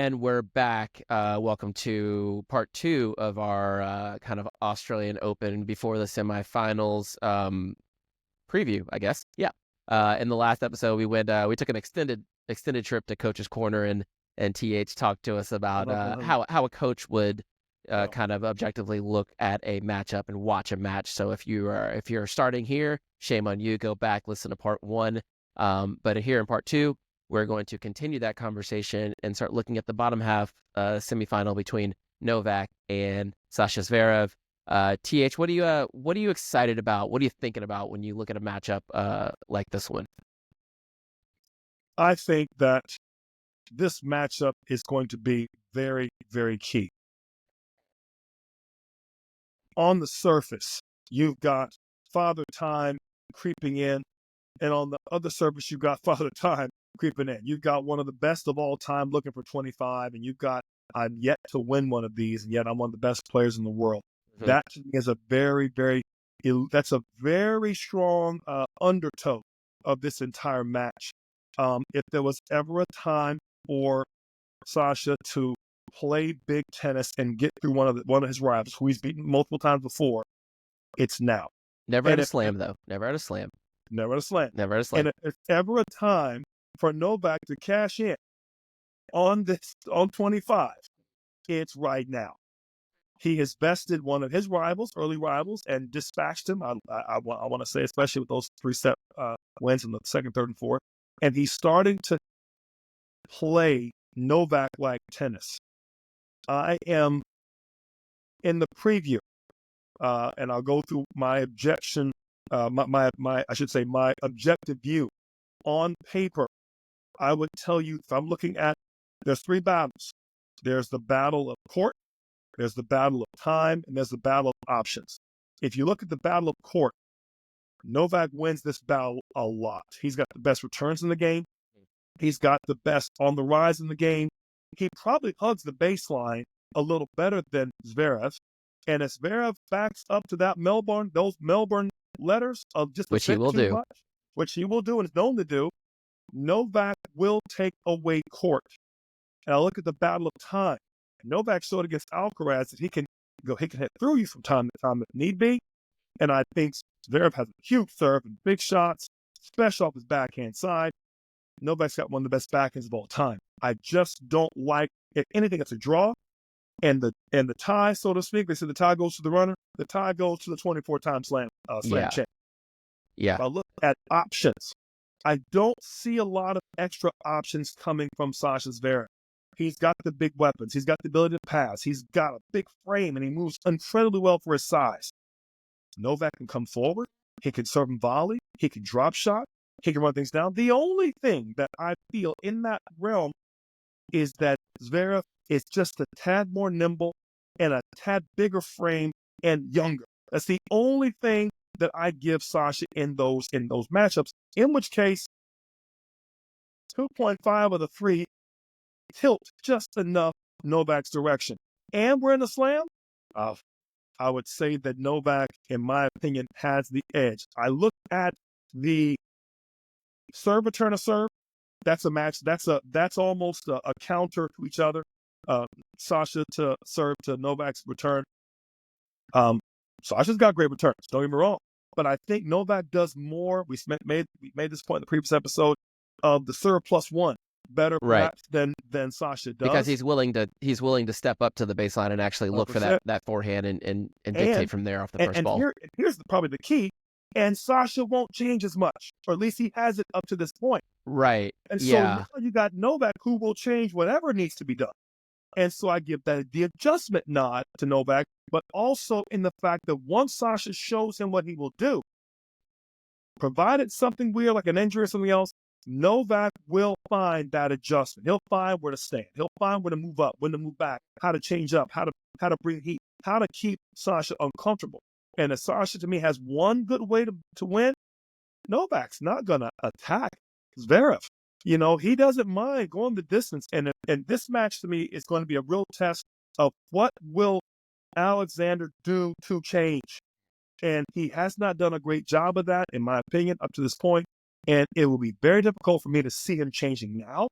And we're back. Welcome to part 2 of our kind of Australian Open before the semifinals preview, I guess. Yeah. In the last episode, we took an extended trip to Coach's Corner, and TH talked to us about how a coach would kind of objectively look at a matchup and watch a match. So if you're starting here, shame on you. Go back, listen to part 1. But here in part 2, we're going to continue that conversation and start looking at the bottom half semifinal between Novak and Sasha Zverev. TH, what are you excited about? What are you thinking about when you look at a matchup like this one? I think that this matchup is going to be very, very key. On the surface, you've got Father Time creeping in, and on the other surface, you've got Father Time creeping in. You've got one of the best of all time looking for 25, and you've got, I'm yet to win one of these, and yet I'm one of the best players in the world. Mm-hmm. That to me is that's a very strong undertow of this entire match. If there was ever a time for Sasha to play big tennis and get through one of his rivals, who he's beaten multiple times before, it's now. Never had a slam, though. Never had a slam. Never had a slam. Never had a slam. And if there's ever a time for Novak to cash in on 25, it's right now. He has bested one of his rivals, early rivals, and dispatched him. I want to say, especially with those 3-set wins in the second, third, and fourth. And he's starting to play Novak-like tennis. I am in the preview, and I'll go through my objection. My objective view. On paper, I would tell you, if I'm looking at, there's 3 battles. There's the battle of court, there's the battle of time, and there's the battle of options. If you look at the battle of court, Novak wins this battle a lot. He's got the best returns in the game. He's got the best on the rise in the game. He probably hugs the baseline a little better than Zverev. And if Zverev backs up to those Melbourne letters of just which he will do, which he will do and is known to do, Novak will take away court. And I look at the battle of time. Novak showed against Alcaraz that he can hit through you from time to time if need be. And I think Zverev has a huge serve and big shots, especially off his backhand side. Novak's got one of the best backhands of all time. I just don't like, if anything, it's a draw. And the tie, so to speak, they said the tie goes to the runner. The tie goes to the 24-time slam champ. Yeah. If I look at options, I don't see a lot of extra options coming from Sasha Zverev. He's got the big weapons. He's got the ability to pass. He's got a big frame, and he moves incredibly well for his size. Novak can come forward. He can serve and volley. He can drop shot. He can run things down. The only thing that I feel in that realm is that Zverev is just a tad more nimble and a tad bigger frame and younger. That's the only thing that I give Sasha in those matchups, in which case 2.5 of the 3 tilt just enough Novak's direction. And we're in the slam. I would say that Novak, in my opinion, has the edge. I look at the serve return of serve. That's a match. That's almost a counter to each other. Sasha to serve to Novak's return. Sasha's got great returns. Don't get me wrong, but I think Novak does more. We made this point in the previous episode of the serve +1 better perhaps than Sasha does, because he's willing to step up to the baseline and actually look 100%. For that forehand and dictate from there off the first ball. Here's probably the key. And Sasha won't change as much, or at least he has it up to this point. Right. And so now you got Novak, who will change whatever needs to be done. And so I give that the adjustment nod to Novak, but also in the fact that once Sasha shows him what he will do, provided something weird like an injury or something else, Novak will find that adjustment. He'll find where to stand. He'll find where to move up, when to move back, how to change up, how to bring heat, how to keep Sasha uncomfortable. And if Sasha, to me, has one good way to win, Novak's not going to attack Zverev. He doesn't mind going the distance. And this match, to me, is going to be a real test of what will Alexander do to change. And he has not done a great job of that, in my opinion, up to this point. And it will be very difficult for me to see him changing now.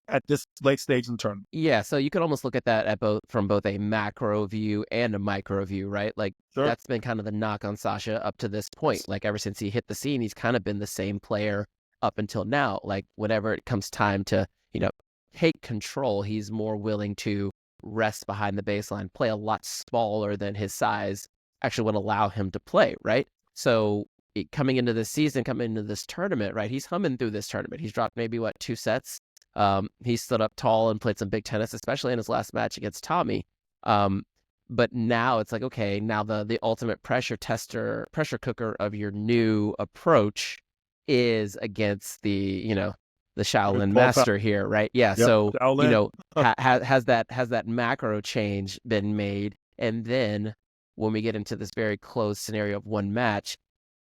at this late stage in the tournament. Yeah, so you could almost look at that from both a macro view and a micro view, right? Like Sure. that's been kind of the knock on Sasha up to this point. Like ever since he hit the scene, he's kind of been the same player up until now. Like whenever it comes time to, take control, he's more willing to rest behind the baseline, play a lot smaller than his size actually would allow him to play, right? So coming into this season, coming into this tournament, right? He's humming through this tournament. He's dropped maybe 2 sets. He stood up tall and played some big tennis, especially in his last match against Tommy. But now it's like, okay, now the ultimate pressure cooker of your new approach is against the Shaolin master here, right? Yeah. Yep, so, Shaolin. has that macro change been made? And then when we get into this very closed scenario of one match,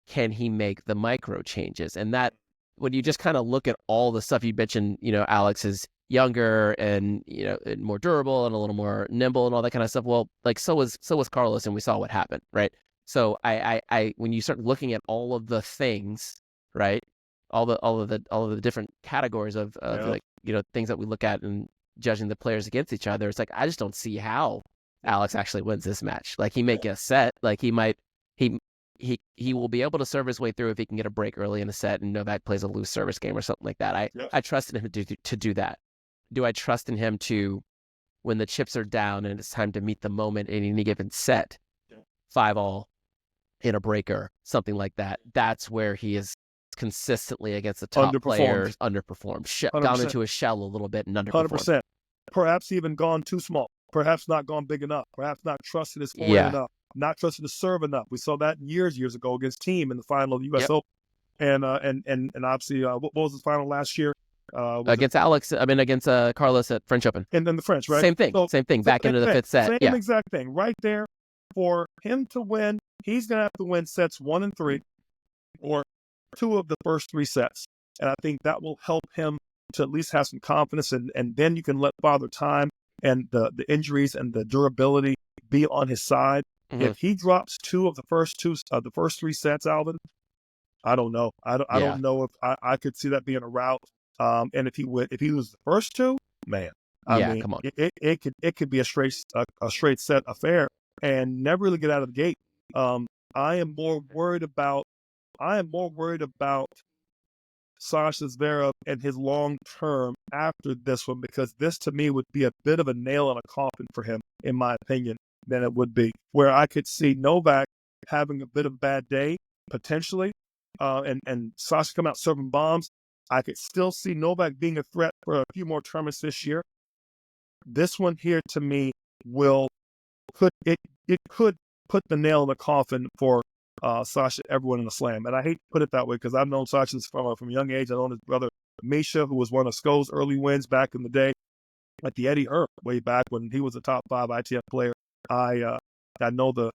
can he make the micro changes? And that, when you just kind of look at all the stuff you mentioned, Alex is younger and, and more durable and a little more nimble and all that kind of stuff. Well, like so was Carlos, and we saw what happened, right? So I when you start looking at all of the things, right? All of the different categories of like, things that we look at and judging the players against each other, it's like, I just don't see how Alex actually wins this match. Like he may get a set, like he will be able to serve his way through if he can get a break early in a set and Novak plays a loose service game or something like that. I trust in him to do that. Do I trust in him to, when the chips are down and it's time to meet the moment in any given set, 5-all in a breaker, something like that? That's where he is consistently against the top players underperformed, gone into a shell a little bit and underperformed. 100%. Perhaps even gone too small. Perhaps not gone big enough. Perhaps not trusted his forehand enough. Not trusted to serve enough. We saw that years ago against Team in the final of the U.S. Open, and obviously, what was the final last year? Against Carlos at French Open. And then the French, right? Same thing. So, same thing. Back into the fifth set. Same exact thing. Right there, for him to win, he's gonna have to win sets 1 and 3, or 2 of the first 3 sets, and I think that will help him to at least have some confidence, and then you can let Father Time and the injuries and the durability be on his side. Mm-hmm. If he drops 2 of the first 3 sets, Alvin, I don't know. I don't know if I could see that being a route. And if he loses the first 2, man, I mean, come on. It could be a straight set affair and never really get out of the gate. I am more worried about Sasha Zverev and his long term after this one, because this to me would be a bit of a nail in a coffin for him, in my opinion, than it would be. Where I could see Novak having a bit of a bad day, potentially, and Sasha come out serving bombs. I could still see Novak being a threat for a few more tournaments this year. This one here, to me, it could put the nail in the coffin for Sasha ever winning a slam. And I hate to put it that way, because I've known Sasha from a young age. I've known his brother Misha, who was one of Sko's early wins back in the day, at the Eddie Hearn, way back when he was a top 5 ITF player. I know the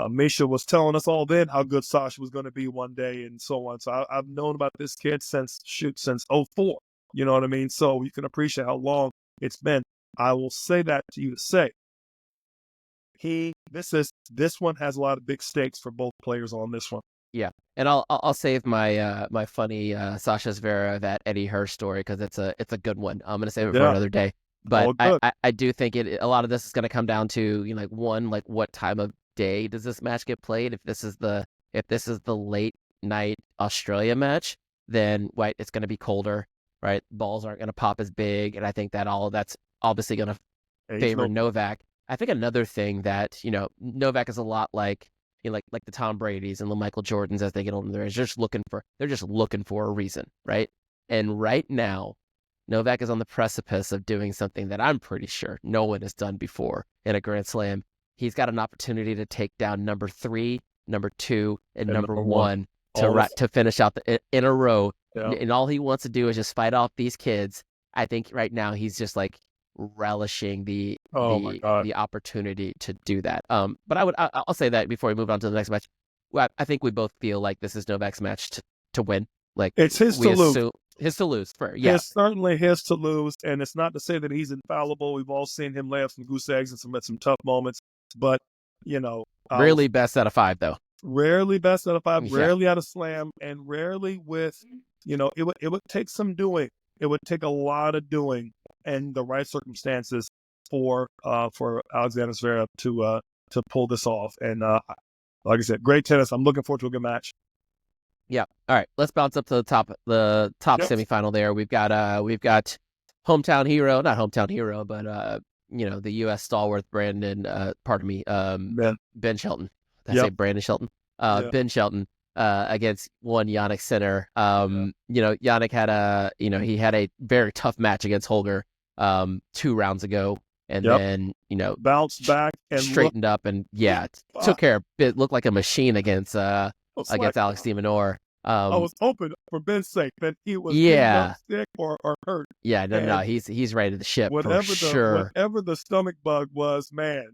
Misha was telling us all then how good Sasha was going to be one day, and so on. So I've known about this kid since 2004. You know what I mean? So you can appreciate how long it's been. I will say that to you to say, this one has a lot of big stakes for both players on this one. Yeah, and I'll save my my funny Sasha Zverev at Eddie Hearn story, because it's a good one. I'm gonna save it for another day. But I do think a lot of this is going to come down to, like what time of day does this match get played? If this is the late night Australia match, then it's going to be colder, right? Balls aren't going to pop as big, and I think that's obviously going to favor Novak. I think another thing that Novak is a lot like like the Tom Brady's and the Michael Jordans as they get older. They're just looking for a reason, right? And right now, Novak is on the precipice of doing something that I'm pretty sure no one has done before in a Grand Slam. He's got an opportunity to take down number 3, number 2, and number 1 to finish out in a row. Yeah. And all he wants to do is just fight off these kids. I think right now he's just like relishing the opportunity to do that. But I'll say that before we move on to the next match. Well, I think we both feel like this is Novak's match to win. Like it's his to lose. His to lose. It's certainly his to lose, and it's not to say that he's infallible. We've all seen him lay off some goose eggs and some tough moments, but rarely best out of 5 though. Rarely best out of 5, rarely out of slam, and rarely with it would take some doing. It would take a lot of doing and the right circumstances for Alexander Zverev to pull this off. And like I said, great tennis. I'm looking forward to a good match. Yeah. All right. Let's bounce up to the top Yep. semifinal there. We've got hometown hero, not hometown hero, but the U.S. stalwart Ben Shelton. Did I say Brandon Shelton? Ben Shelton against one Jannik Sinner. Jannik had a very tough match against Holger 2 rounds ago, and then bounced back and straightened up and took care of it. Looked like a machine against Alex de Minaur. I was hoping for Ben's sake that he was sick or hurt. Yeah, no, he's ready to ship for sure. Whatever the stomach bug was, man,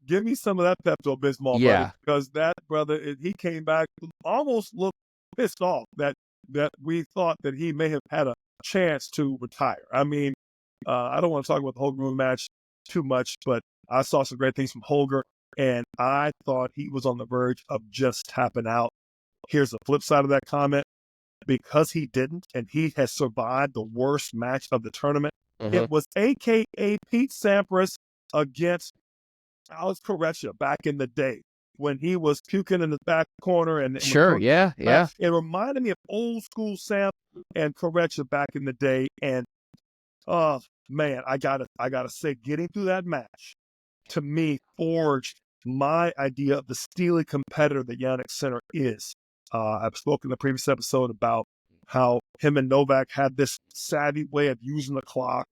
give me some of that Pepto-Bismol, buddy, because that brother, he came back, almost looked pissed off that we thought that he may have had a chance to retire. I mean, I don't want to talk about the Holger match too much, but I saw some great things from Holger, and I thought he was on the verge of just tapping out. Here's the flip side of that comment. Because he didn't, and he has survived the worst match of the tournament, it was a.k.a. Pete Sampras against Alex Corretja back in the day when he was puking in the back corner. And it reminded me of old school Sam and Corretja back in the day. And oh man, I gotta say, getting through that match to me forged my idea of the steely competitor that Jannik Sinner is. I've spoken in the previous episode about how him and Novak had this savvy way of using the clock,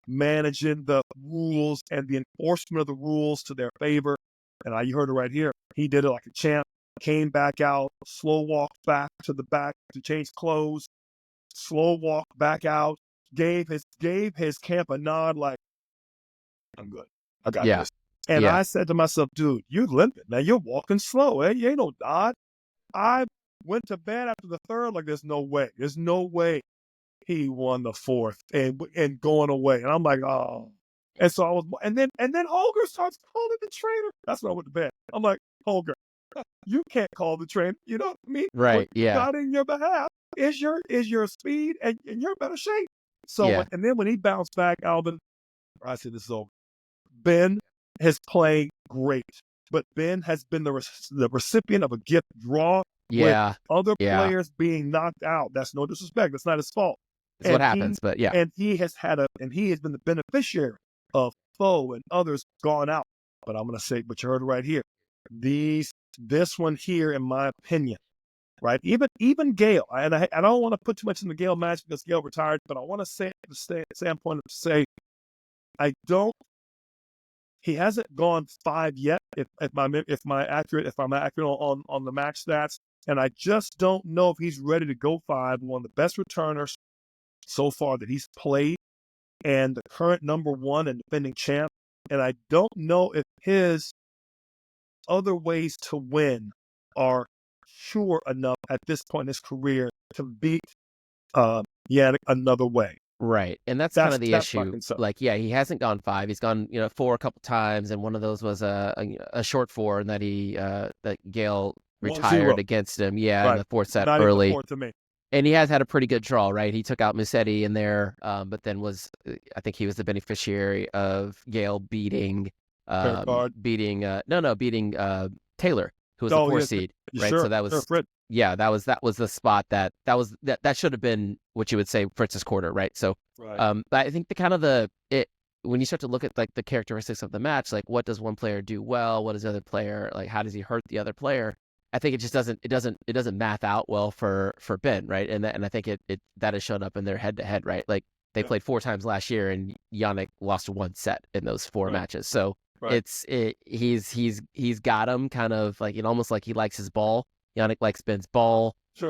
managing the rules and the enforcement of the rules to their favor. And you heard it right here. He did it like a champ, came back out, slow walk back to the back to change clothes, slow walk back out, gave his camp a nod like, I'm good. I got this. And I said to myself, dude, you're limping. Now you're walking slow. You ain't no nod. I went to bed after the third like there's no way. There's no way he won the fourth and going away. And I'm like, oh. And so I was, and then Holger starts calling the trainer. That's when I went to bed. I'm like, Holger, you can't call the trainer. You know what I mean? Right. What got in your behalf is your speed and you're in better shape. So and then when he bounced back, Alvin, I said this is over. Ben has played great, but Ben has been the recipient of a gift draw. With other players being knocked out. That's no disrespect. That's not his fault. That's what happens, but And he has been the beneficiary of Foe and others gone out. But I'm going to say, but you heard it right here. This one here, in my opinion, right? Even Gail, and I don't want to put too much in the Gail match because Gail retired, but I want to say, from the standpoint of he hasn't gone 5 yet. If I'm accurate on the match stats. And I just don't know if he's ready to go 5. One of the best returners so far that he's played and the current number 1 and defending champ. And I don't know if his other ways to win are sure enough at this point in his career to beat Jannik another way. Right. And that's kind of the issue. Like, he hasn't gone 5. He's gone, 4 a couple times. And one of those was a short 4 and that that Gail retired against him, in the 4th set not early. To me. And he has had a pretty good draw, right? He took out Musetti in there, but then I think he was the beneficiary of Gail beating Taylor, who was the 4 seed, right? Sure, so that was that was the spot that should have been what you would say Fritz's quarter, right? So, but I think when you start to look at like the characteristics of the match, like what does one player do well, what does the other player like, how does he hurt the other player? I think it just doesn't math out well for Ben, right? And I think that has shown up in their head to head, right? Like they played 4 times last year, and Jannik lost 1 set in those 4 matches. So he's got him kind of like almost like he likes his ball. Jannik likes Ben's ball. Sure.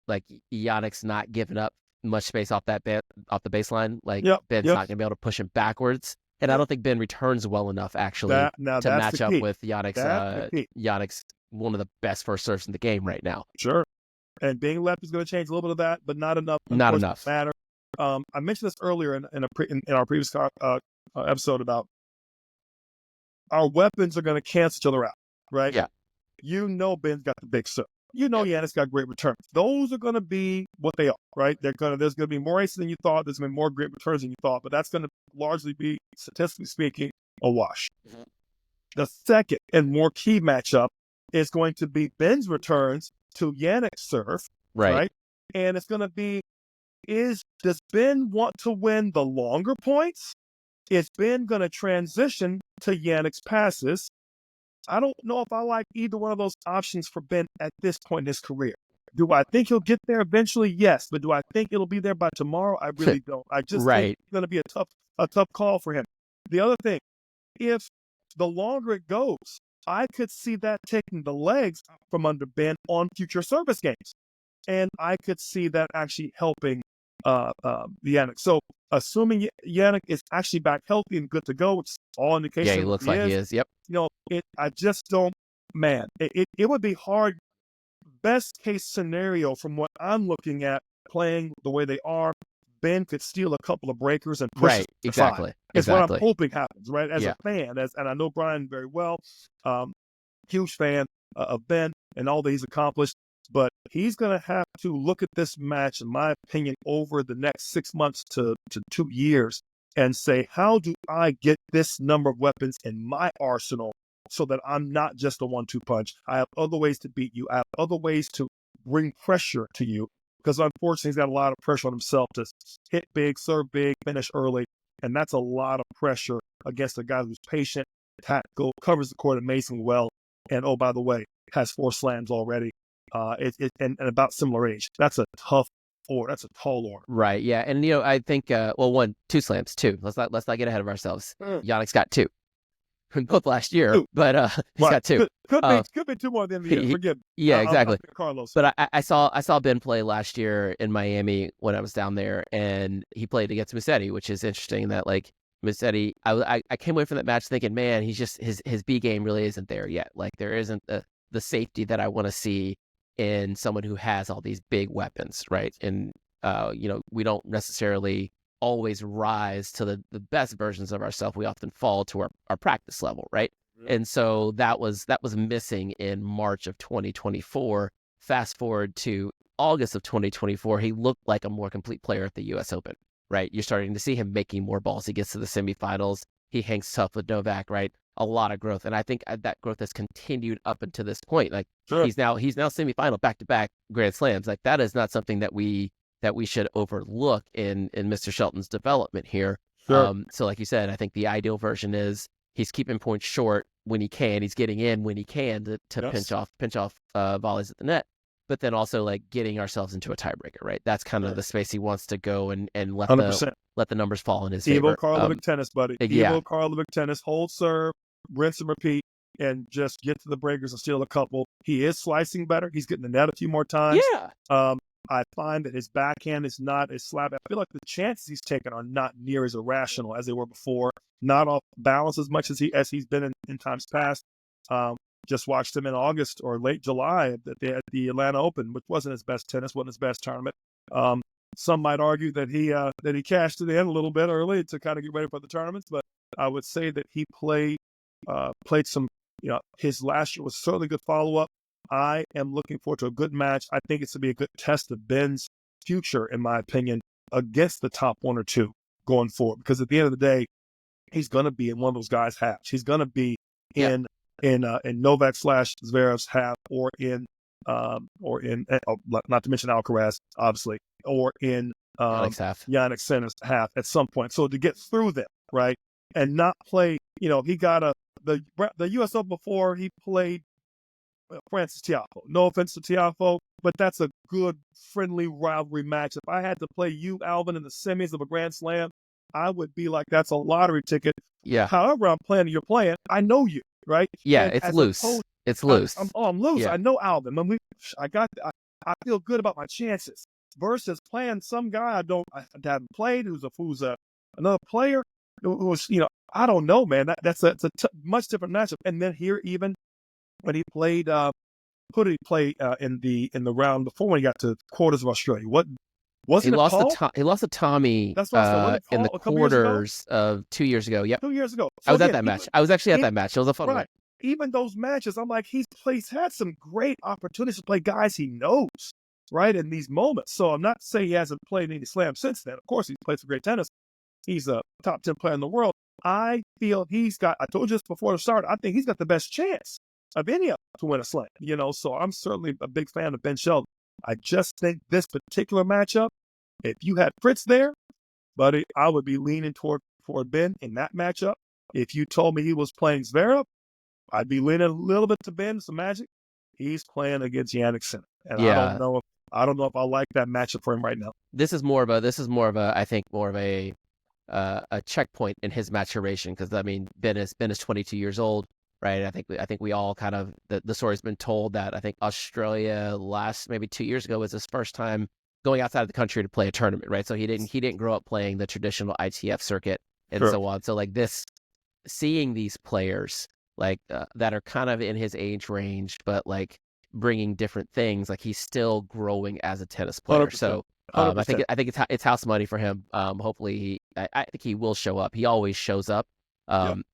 Like Jannik's not giving up much space off the baseline. Like Ben's not gonna be able to push him backwards. And I don't think Ben returns well enough actually to match up with Jannik's one of the best first serves in the game right now. Sure. And being left is going to change a little bit of that, but not enough. Not enough. Matter. I mentioned this earlier in our previous episode about our weapons are going to cancel each other out, right? Yeah. Ben's got the big serve. Yannick's got great returns. Those are going to be what they are, right? There's going to be more aces than you thought. There's going to be more great returns than you thought, but that's going to largely be, statistically speaking, a wash. Mm-hmm. The second and more key matchup is going to be Ben's returns to Jannik's serve, right? And it's going to be, does Ben want to win the longer points? Is Ben going to transition to Jannik's passes? I don't know if I like either one of those options for Ben at this point in his career. Do I think he'll get there eventually? Yes. But do I think it'll be there by tomorrow? I really don't. I just think it's going to be a tough call for him. The other thing, if the longer it goes, I could see that taking the legs from under Ben on future service games. And I could see that actually helping Jannik. So assuming Jannik is actually back healthy and good to go, which is all indication. Yeah, he looks like he is. Yep. I just don't, man, it would be hard. Best case scenario from what I'm looking at, playing the way they are, Ben could steal a couple of breakers and push exactly. It's what I'm hoping happens, right? As a fan, and I know Brian very well, huge fan of Ben and all that he's accomplished. But he's going to have to look at this match, in my opinion, over the next 6 months to 2 years and say, how do I get this number of weapons in my arsenal so that I'm not just a 1-2 punch? I have other ways to beat you. I have other ways to bring pressure to you, because unfortunately he's got a lot of pressure on himself to hit big, serve big, finish early. And that's a lot of pressure against a guy who's patient, tactical, covers the court amazingly well. And, oh, by the way, has 4 slams already. And about similar age. That's a tough order. That's a tall order. Right. Yeah. And I think 2 slams, 2. Let's not get ahead of ourselves. Jannik's got 2, both last year, but he's got 2. Could be 2 more at the end of the year. Forgive me. Yeah, exactly. Carlos. But I saw Ben play last year in Miami when I was down there, and he played against Musetti, which is interesting. That like Musetti, I came away from that match thinking, man, he's just his B game really isn't there yet. Like there isn't the safety that I want to see in someone who has all these big weapons, right? And, we don't necessarily always rise to the best versions of ourselves. We often fall to our practice level, right? Mm-hmm. And so that was missing in March of 2024. Fast forward to August of 2024, he looked like a more complete player at the U.S. Open, right? You're starting to see him making more balls. He gets to the semifinals. He hangs tough with Novak, right? A lot of growth. And I think that growth has continued up until this point. Like he's now semifinal back-to-back Grand Slams. Like that is not something that we should overlook in Mr. Shelton's development here. Sure. So like you said, I think the ideal version is he's keeping points short when he can. He's getting in when he can to pinch off volleys at the net. But then also like getting ourselves into a tiebreaker, right? That's kind of the space he wants to go and let 100%. let the numbers fall in his favor. Evo Karlovic tennis, buddy. Evo Karlovic tennis, hold serve, rinse and repeat, and just get to the breakers and steal a couple. He is slicing better. He's getting the net a few more times. Yeah. I find that his backhand is not as slab. I feel like the chances he's taken are not near as irrational as they were before. Not off balance as much as he's been in times past. Just watched him in August or late July at the Atlanta Open, which wasn't his best tennis, wasn't his best tournament. Some might argue that he cashed it in a little bit early to kind of get ready for the tournaments, but I would say that he played some. His last year was certainly a good follow-up. I am looking forward to a good match. I think it's going to be a good test of Ben's future, in my opinion, against the top 1 or 2 going forward. Because at the end of the day, he's going to be in one of those guys' halves. He's going to be in Novak / Zverev's half, or in not to mention Alcaraz, obviously, or in Jannik Sinner's half at some point. So to get through them, right, and not play, he got the U.S. Open before he played Francis Tiafoe. No offense to Tiafoe, but that's a good, friendly rivalry match. If I had to play you, Alvin, in the semis of a Grand Slam, I would be like, that's a lottery ticket. Yeah. However I'm playing, you're playing, I know you, right? Yeah, and it's loose. It's loose. I'm loose. Yeah. I know Alvin. I feel good about my chances. Versus playing some guy I haven't played, who's another player who's, I don't know, man. That's a much different matchup. And then here, even when he played, who did he play in the round before when he got to quarters of Australia? He lost to Tommy in the quarters of 2 years ago. Yep. 2 years ago. So I was at that match. I was actually at that match. It was a fun one. even those matches, I'm like, he's had some great opportunities to play guys he knows, right, in these moments. So I'm not saying he hasn't played any slams since then. Of course, he's played some great tennis. He's a top 10 player in the world. I feel I told you this before the start, I think he's got the best chance of any of them to win a slam, so I'm certainly a big fan of Ben Shelton. I just think this particular matchup, if you had Fritz there, buddy, I would be leaning toward Ben in that matchup. If you told me he was playing Zverev, I'd be leaning a little bit to Ben, some magic. He's playing against Jannik Sinner. And Yeah. I don't know if I like that matchup for him right now. This is more of a I think more of a checkpoint in his maturation, because I mean Ben is 22 years old, right? I think we all kind of the story's been told that I think Australia last maybe 2 years ago was his first time going outside of the country to play a tournament, right? So he didn't grow up playing the traditional ITF circuit and Sure. so on. So like seeing these players like that are kind of in his age range, but like bringing different things, like he's still growing as a tennis player. 100%. So I think it's house money for him. Hopefully, I think he will show up. He always shows up.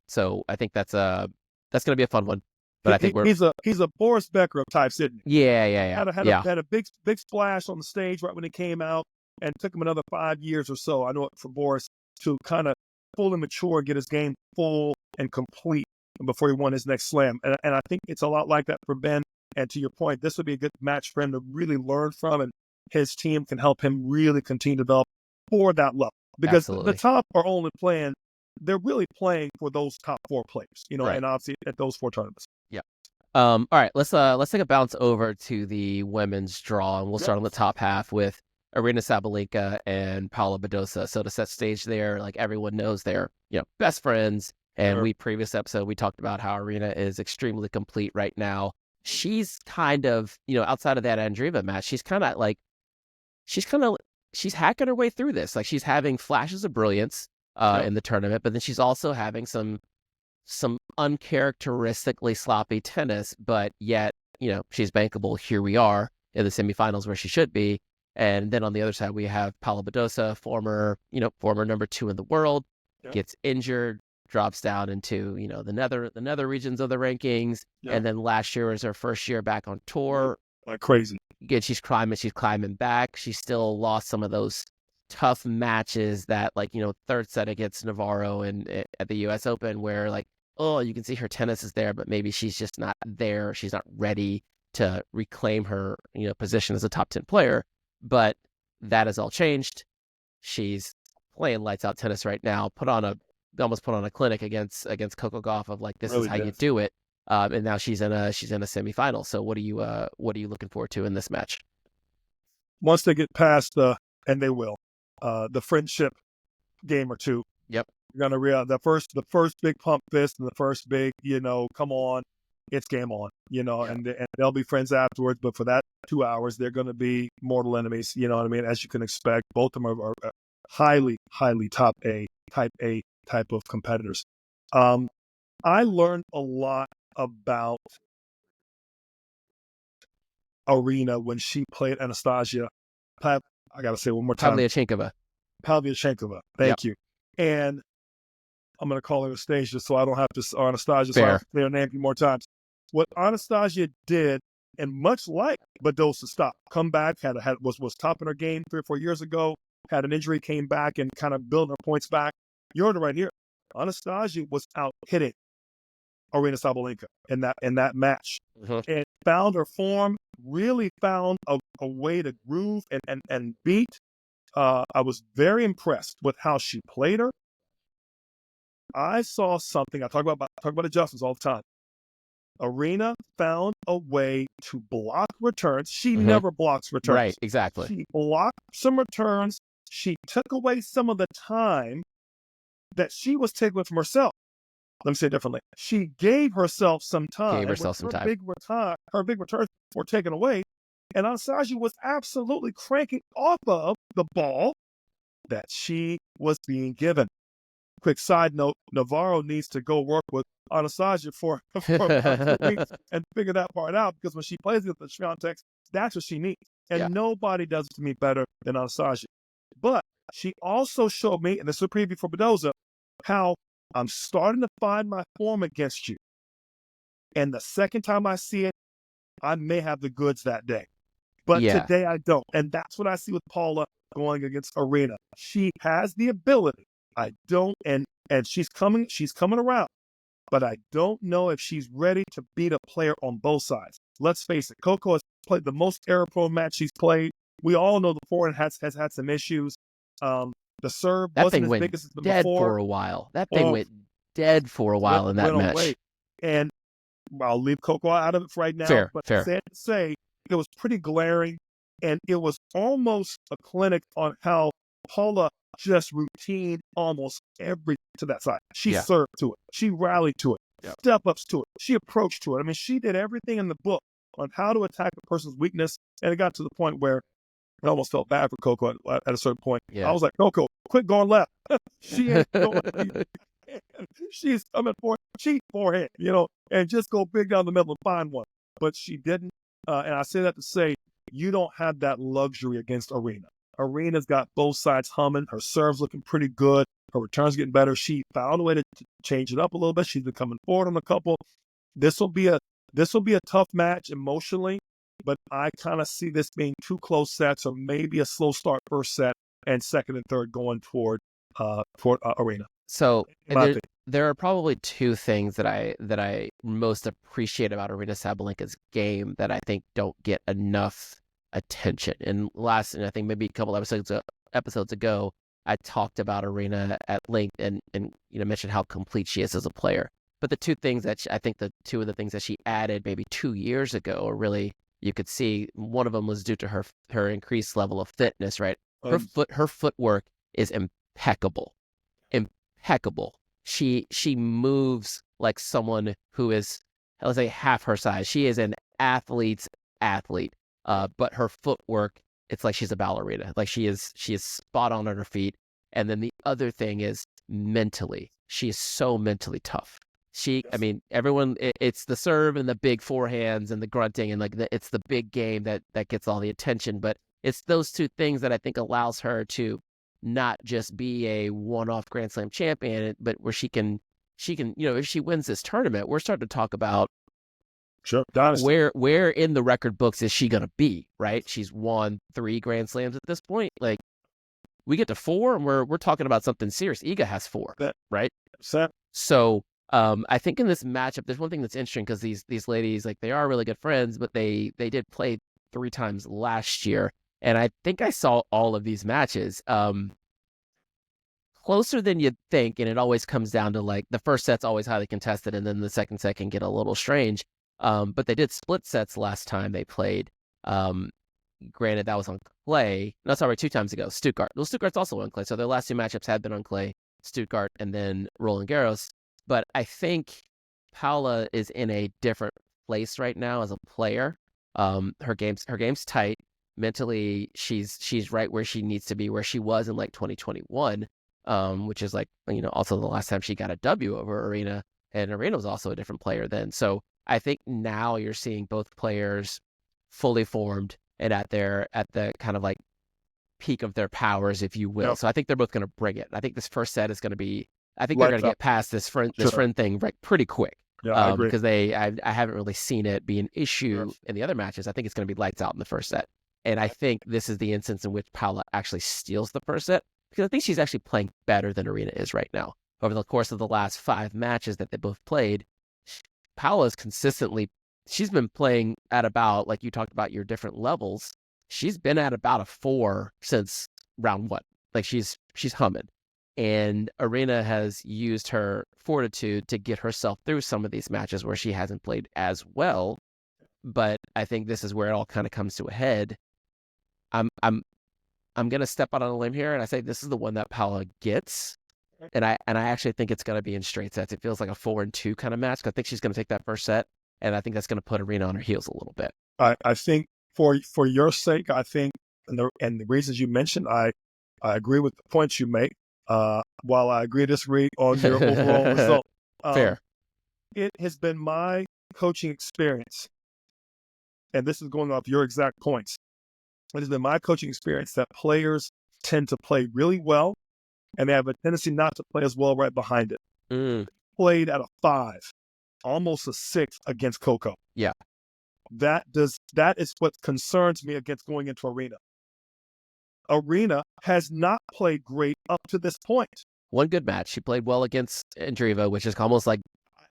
So I think that's going to be a fun one. But I think he's a Boris Becker of types, isn't he? Yeah. Had a big splash on the stage right when he came out, and took him another 5 years or so, I know, for Boris to kind of fully mature and get his game full and complete before he won his next slam. And I think it's a lot like that for Ben. And to your point, this would be a good match for him to really learn from, and his team can help him really continue to develop for that level. Because Absolutely. the top are only playing, they're really playing for those top 4 players, Right. and obviously at those 4 tournaments. Yeah. All right, let's take a bounce over to the women's draw, and we'll start on the top half with Aryna Sabalenka and Paula Badosa. So to set stage there, like everyone knows they're, best friends. And Sure. previous episode, we talked about how Aryna is extremely complete right now. She's kind of, outside of that Andreeva match, she's hacking her way through this. Like she's having flashes of brilliance in the tournament, but then she's also having some uncharacteristically sloppy tennis, but yet, she's bankable. Here we are in the semifinals where she should be. And then on the other side, we have Paula Badosa, former number 2 in the world, gets injured, drops down into, the nether regions of the rankings. And then last year was her first year back on tour. Like crazy. Again, she's climbing back. She still lost some of those tough matches that, like, third set against Navarro at the US Open, where like, oh, you can see her tennis is there, but maybe she's just not there. She's not ready to reclaim her, position as a top 10 player. But that has all changed. She's playing lights out tennis right now. Almost put on a clinic against Coco Gauff of like, this really is how you do it. And now she's in a semifinal. So what are you looking forward to in this match? Once they get past and they will, the friendship game or two. Yep. You're gonna realize the first big pump fist and the first big, come on, it's game on, and they'll be friends afterwards. But for that 2 hours, they're gonna be mortal enemies. You know what I mean? As you can expect, both of them are highly, highly type A type of competitors. I learned a lot about Aryna when she played Anastasia. I gotta say one more time. Pavlyuchenkova. Thank you. And I'm going to call her Anastasia so I don't have to Anastasia. So I'll say her name a few more times. What Anastasia did, and much like Badosa stopped, come back, was top in her game 3 or 4 years ago, had an injury, came back and kind of built her points back. You heard it right here. Anastasia was out hitting Aryna Sabalenka in that match, and found her form. Really found a way to groove and beat. I was very impressed with how she played her. I saw something. I talk about adjustments all the time. Aryna found a way to block returns. She never blocks returns. Right, exactly. She blocked some returns. She took away some of the time that she was taking from herself. Let me say it differently. She gave herself some time. Her big returns were taken away. And Anastasia was absolutely cranking off of the ball that she was being given. Quick side note, Navarro needs to go work with Anastasia for about 2 weeks and figure that part out, because when she plays with the Swiatek, that's what she needs. And nobody does it to me better than Anastasia. But she also showed me, and this is a preview for Badosa, how I'm starting to find my form against you. And the second time I see it, I may have the goods that day. But Yeah. today I don't. And that's what I see with Paula going against Aryna. She has the ability. I don't, and she's coming around. But I don't know if she's ready to beat a player on both sides. Let's face it, Coco has played the most error-prone match she's played. We all know the forehand has had some issues. The serve That wasn't thing as went big as it's been dead before. for a while. That thing went dead for a while in that went match. away. And I'll leave Coco out of it for right now. Fair. Sad to say, it was pretty glaring, and it was almost a clinic on how Paula just routine almost every to that side. She served to it. She rallied to it. Step-ups to it. She approached to it. I mean, she did everything in the book on how to attack a person's weakness, and it got to the point where I almost felt bad for Coco at a certain point. I was like, Coco, quit going left. She ain't going. She's coming for cheap forehand, and just go big down the middle and find one. But she didn't. And I say that to say, you don't have that luxury against Aryna. Aryna's got both sides humming. Her serve's looking pretty good. Her return's getting better. She found a way to change it up a little bit. She's been coming forward on a couple. This will be a tough match emotionally, but I kind of see this being 2 close sets, or maybe a slow start first set and second and third going toward Aryna. So there are probably 2 things that I most appreciate about Aryna Sabalenka's game that I think don't get enough attention. And I think maybe a couple episodes ago, I talked about Aryna at length and mentioned how complete she is as a player. But the 2 things that I think the 2 of the things that she added maybe 2 years ago, or really you could see one of them was due to her increased level of fitness. Right, her footwork is impeccable. She moves like someone who is, let's say, half her size. She is an athlete's athlete. But her footwork, it's like she's a ballerina. Like she is spot on her feet. And then the other thing is mentally. She is so mentally tough. Everyone, it's the serve and the big forehands and the grunting and it's the big game that gets all the attention. But it's those 2 things that I think allows her to not just be a one-off Grand Slam champion, but where she can, if she wins this tournament, we're starting to talk about where in the record books is she going to be, right? She's won 3 Grand Slams at this point. Like, we get to 4 and we're talking about something serious. Iga has 4, right? So I think in this matchup, there's one thing that's interesting because these ladies, like, they are really good friends, but they did play 3 times last year. And I think I saw all of these matches closer than you'd think. And it always comes down to, like, the first set's always highly contested, and then the second set can get a little strange. But they did split sets last time they played. Granted, that was on clay. No, sorry, 2 times ago, Stuttgart. Well, Stuttgart's also on clay. So their last 2 matchups had been on clay, Stuttgart and then Roland Garros. But I think Paula is in a different place right now as a player. Her game's tight. Mentally, she's right where she needs to be, where she was in like 2021, which is like, also the last time she got a W over Aryna, and Aryna was also a different player then. So I think now you're seeing both players fully formed and at the kind of like peak of their powers, if you will. Yep. So I think they're both going to bring it. I think this first set is going to be, I think they're going to get past this friend thing like pretty quick. Yeah, I agree. Because I haven't really seen it be an issue in the other matches. I think it's going to be lights out in the first set. And I think this is the instance in which Paula actually steals the first set, because I think she's actually playing better than Aryna is right now. Over the course of the last 5 matches that they both played, Paula's consistently, she's been playing at about, like you talked about your different levels, she's been at about a 4 since round 1. Like she's humming. And Aryna has used her fortitude to get herself through some of these matches where she hasn't played as well. But I think this is where it all kind of comes to a head. I'm gonna step out on a limb here and I say this is the one that Paula gets. And I actually think it's gonna be in straight sets. It feels like a 4-2 kind of match. I think she's gonna take that first set, and I think that's gonna put Aryna on her heels a little bit. I think for your sake, I think, and the reasons you mentioned, I agree with the points you make. While I agree to disagree on your overall result, fair. It has been my coaching experience, and this is going off your exact points. It has been my coaching experience that players tend to play really well, and they have a tendency not to play as well right behind it. Played at a 5 almost a 6 against Coco. Yeah. That is what concerns me against going into Aryna. Aryna has not played great up to this point. One good match. She played well against Andreeva, which is almost like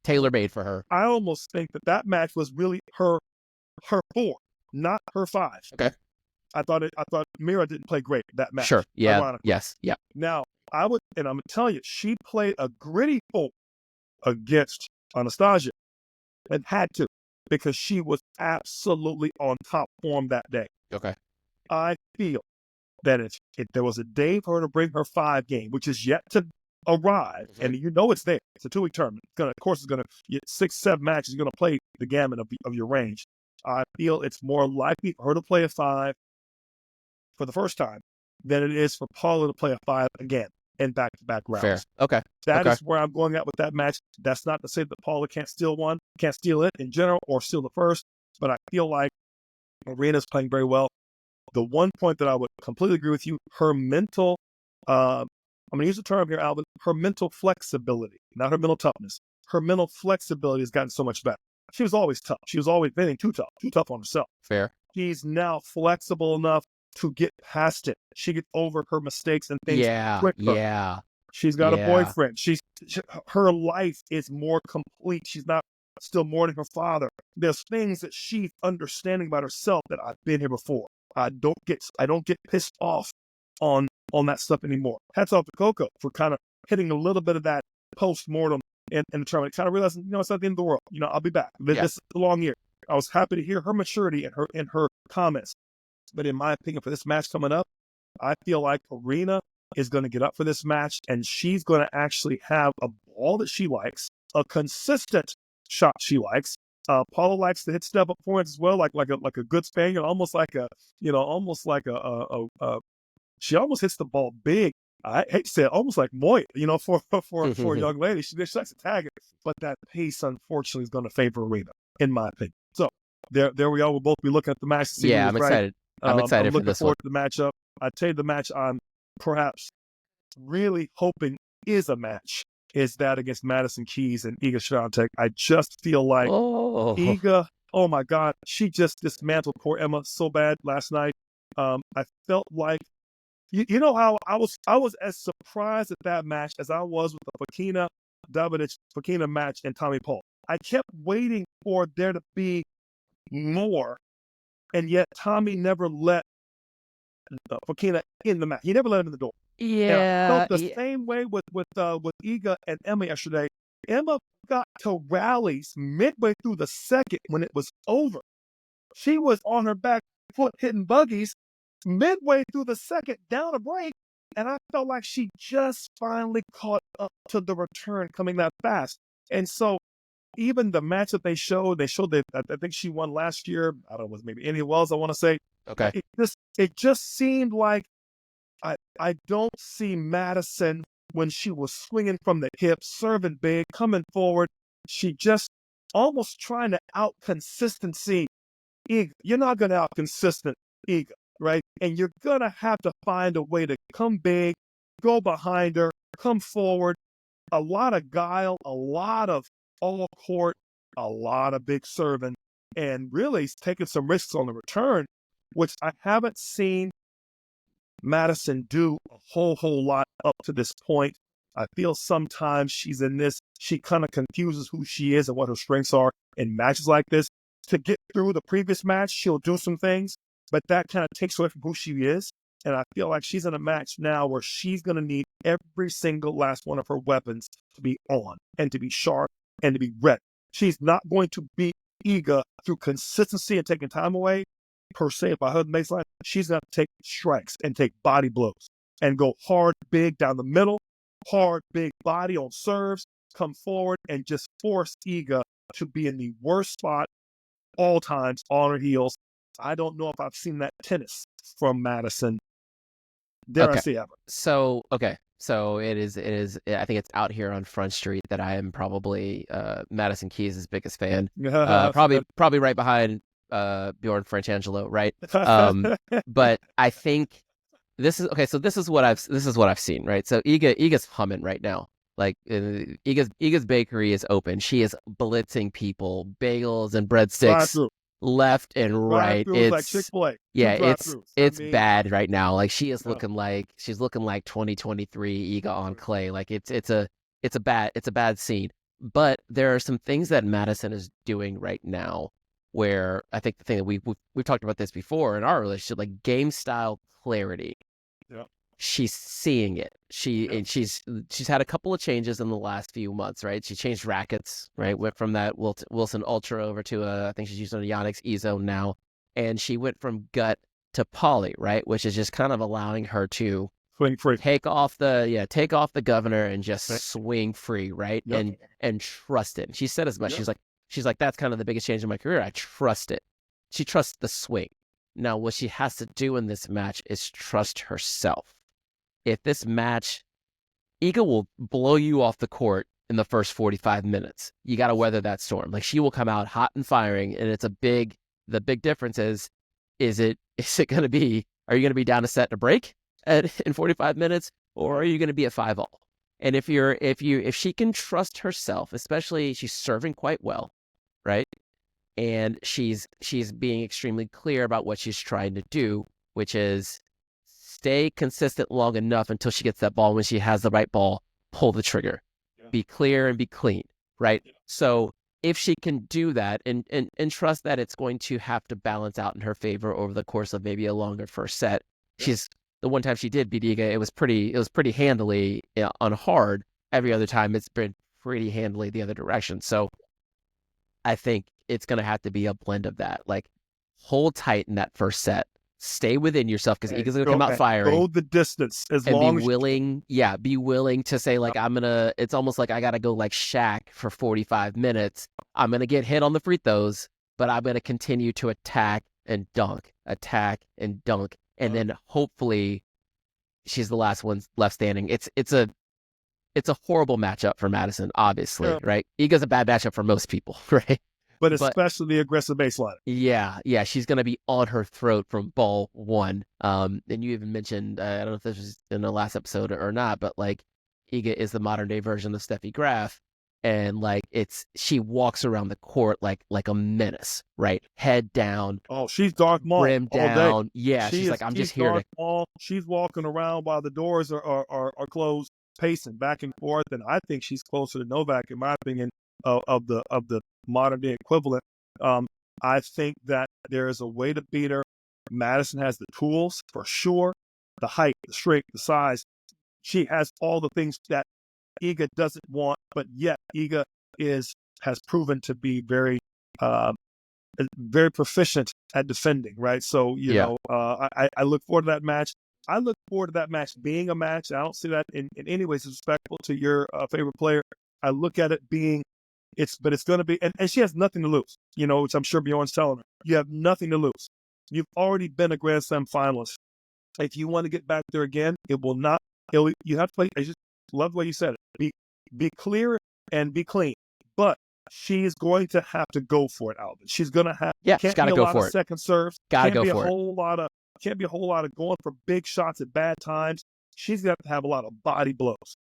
tailor-made for her. I almost think that match was really her 4, not her 5. Okay. I thought Mira didn't play great that match. Sure. Yeah. Ironically. Yes. Yeah. Now, I'm going to tell you, she played a gritty 4 against Anastasia and had to, because she was absolutely on top form that day. Okay. I feel that if there was a day for her to bring her 5 game, which is yet to arrive, and you know it's there, it's a 2-week tournament. It's going to get 6-7 matches. You're going to play the gamut of your range. I feel it's more likely for her to play a 5 for the first time than it is for Paula to play a 5 again in back-to-back rounds. Fair. Okay. That is where I'm going at with that match. That's not to say that Paula can't steal it in general, or steal the first, but I feel like Aryna's playing very well. The one point that I would completely agree with you, her mental, I'm going to use the term here, Alvin, her mental flexibility, not her mental toughness. Her mental flexibility has gotten so much better. She was always tough. She was always feeling too tough on herself. Fair. She's now flexible enough to get past it. She gets over her mistakes and things quicker. Yeah. She's got a boyfriend. Her life is more complete. She's not still mourning her father. There's things that she's understanding about herself that I've been here before. I don't get pissed off on that stuff anymore. Hats off to Coco for kind of hitting a little bit of that post-mortem in the tournament. Kind of realizing, it's not the end of the world. I'll be back. This is a long year. I was happy to hear her maturity and her comments. But in my opinion, for this match coming up, I feel like Aryna is going to get up for this match, and she's going to actually have a ball that she likes, a consistent shot she likes. Paula likes to hit step-up points as well, like a good Spaniard, almost like she almost hits the ball big. I hate to say it, almost like Moya, for a young lady. She likes to tag it, but that pace, unfortunately, is going to favor Aryna, in my opinion. So there we are. We'll both be looking at the match to see who's I'm excited. Right. I'm excited for this one. I'm looking forward to the matchup. I tell you, the match I'm perhaps really hoping is a match is that against Madison Keys and Iga Swiatek. I just feel like Iga, oh my God, she just dismantled poor Emma so bad last night. I felt like, you know how I was as surprised at that match as I was with the Fokina match and Tommy Paul. I kept waiting for there to be more, and yet Tommy never let Fokina in the match. He never let him in the door. Yeah. And I felt the same way with Iga and Emma yesterday. Emma got to rallies midway through the second when it was over. She was on her back foot hitting buggies midway through the second, down a break, and I felt like she just finally caught up to the return coming that fast. And so even the match that they showed that I think she won last year. I don't know, was maybe Indian Wells, I want to say. Okay. It just seemed like I don't see Madison when she was swinging from the hip, serving big, coming forward. She just almost trying to out-consistency Iga. You're not going to out-consistent Iga, right? And you're going to have to find a way to come big, go behind her, come forward. A lot of guile, a lot of all court, a lot of big serving, and really taking some risks on the return, which I haven't seen Madison do a whole lot up to this point. I feel sometimes she kind of confuses who she is and what her strengths are in matches like this. To get through the previous match, she'll do some things, but that kind of takes away from who she is. And I feel like she's in a match now where she's going to need every single last one of her weapons to be on and to be sharp and to be ready. She's not going to beat Iga through consistency and taking time away, per se, by her baseline. She's going to take strikes and take body blows and go hard, big down the middle, hard, big body on serves, come forward and just force Iga to be in the worst spot all times on her heels. I don't know if I've seen that tennis from Madison. I say ever. So it is, I think it's out here on Front Street that I am probably Madison Keys' biggest fan. Probably right behind Bjorn Francangelo, right? But I think this is okay. So this is what I've seen, right? So Iga's humming right now. Like Iga's bakery is open. She is blitzing people, bagels and breadsticks Drive-through. left and right. Drive-throughs like Chick-fil-A. Yeah, Two drive-throughs. it's bad right now. Like she is Yeah. she's looking like 2023 Iga on clay. Like it's a bad scene. But there are some things that Madison is doing right now where I think the thing that we've talked about this before in our relationship, like game style clarity. Yeah. She's seeing it. And she's had a couple of changes in the last few months, right? She changed rackets, right? Went from that Wilson Ultra over to I think she's using a Yonex E-Zone now, and she went from gut to poly, right? Which is just kind of allowing her to swing free, take off the governor and just swing free, right? Yep. And trust it. She said as much. Yep. She's like that's kind of the biggest change in my career. I trust it. She trusts the swing. Now, what she has to do in this match is trust herself. If this match, Iga will blow you off the court in the first 45 minutes. You got to weather that storm. Like she will come out hot and firing, and the big difference is it going to be, are you going to be down a set and a break in 45 minutes, or are you going to be at 5-all? And if she can trust herself, especially she's serving quite well, right? And she's being extremely clear about what she's trying to do, which is stay consistent long enough until she gets that ball. When she has the right ball, pull the trigger. Yeah. Be clear and be clean, right? Yeah. So if she can do that and trust that it's going to have to balance out in her favor over the course of maybe a longer first set. Yeah. The one time she did beat Iga, it was pretty handily on hard. Every other time it's been pretty handily the other direction. So I think it's going to have to be a blend of that. Like hold tight in that first set. Stay within yourself because Iga's going to come out firing. Go the distance as long as be willing to say like it's almost like I got to go like Shaq for 45 minutes. I'm going to get hit on the free throws, but I'm going to continue to attack and dunk. And then hopefully she's the last one left standing. It's a horrible matchup for Madison, obviously, right? Iga's a bad matchup for most people, right? But especially the aggressive baseline. Yeah, she's going to be on her throat from ball one. And you even mentioned, I don't know if this was in the last episode or not, but like Iga is the modern day version of Steffi Graf. And like she walks around the court like a menace, right? Head down. Oh, she's dark maul. Brim down. Yeah, she's like, I'm just here to. Maul. She's walking around while the doors are closed, pacing back and forth. And I think she's closer to Novak, in my opinion, of the modern day equivalent. I think that there is a way to beat her. Madison has the tools for sure, the height, the strength, the size. She has all the things that Iga doesn't want, but yet Iga has proven to be very proficient at defending, right? So you know, I look forward to that match. I look forward to that match being a match. I don't see that in any way disrespectful to your favorite player. I look at it being but it's going to be, and she has nothing to lose, you know, which I'm sure Bjorn's telling her. You have nothing to lose. You've already been a Grand Slam finalist. If you want to get back there again, you have to play. I just love the way you said it. Be clear and be clean. But she's going to have to go for it, Alvin. She's going to have. Yeah, she's got to go for it. Second serves. Got to go for it. Can't be a whole lot of going for big shots at bad times. She's got to have a lot of body blows.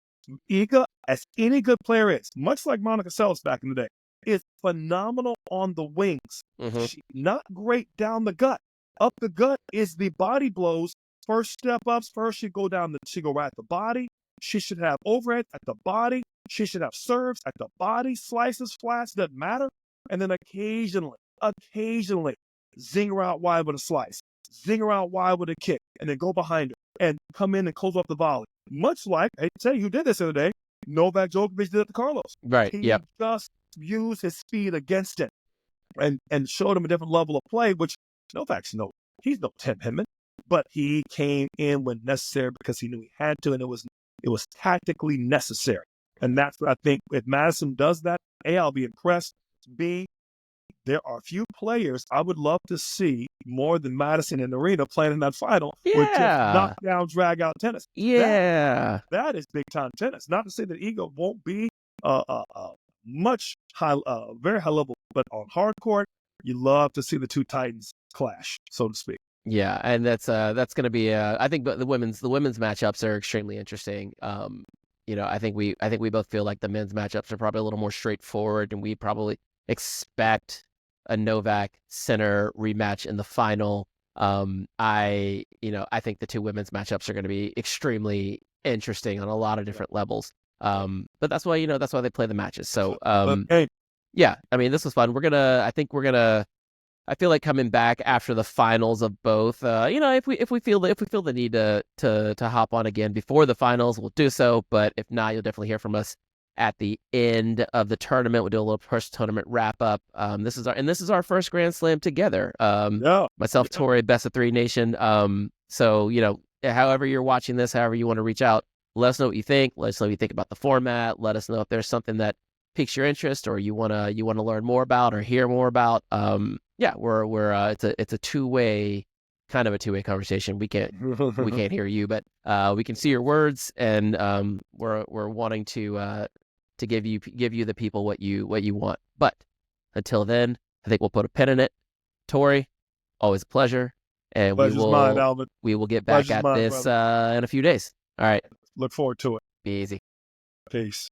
Iga, as any good player is, much like Monica Seles back in the day, is phenomenal on the wings. Mm-hmm. She's not great down the gut. Up the gut is the body blows. First step ups. First she go right at the body. She should have overhead at the body. She should have serves at the body. Slices, flats, doesn't matter. And then occasionally, zing her out wide with a slice. Zing her out wide with a kick. And then go behind her and come in and close up the volley. Much like, I tell you who did this the other day, Novak Djokovic did it to Carlos. Right, He just used his speed against it and showed him a different level of play, which Novak's he's no Tim Henman, but he came in when necessary because he knew he had to, and it was tactically necessary. And that's what I think. If Madison does that, A, I'll be impressed. B, there are a few players I would love to see more than Madison and Aryna playing in that final with just knockdown, drag-out tennis. Yeah. That is big-time tennis. Not to say that Iga won't be very high level, but on hard court, you love to see the two titans clash, so to speak. Yeah, and that's going to be I think the women's matchups are extremely interesting. I think we both feel like the men's matchups are probably a little more straightforward, and we probably expect a Novak Sinner rematch in the final. I think the two women's matchups are going to be extremely interesting on a lot of different levels. But that's why they play the matches. So, yeah, I mean, this was fun. I feel like coming back after the finals of both, if we feel the need to hop on again before the finals, we'll do so. But if not, you'll definitely hear from us at the end of the tournament. We'll do a little post-tournament wrap-up. This is our first Grand Slam together. Myself, Torrey, Best of Three Nation. So, however you're watching this, however you want to reach out, let us know what you think. Let us know what you think about the format. Let us know if there's something that piques your interest or you wanna learn more about or hear more about. It's a two-way conversation. We can't hear you, but we can see your words, and we're wanting to give you the people what you want. But until then, I think we'll put a pin in it. Torrey, always a pleasure, and we will get back at this in a few days. All right. Look forward to it. Be easy. Peace.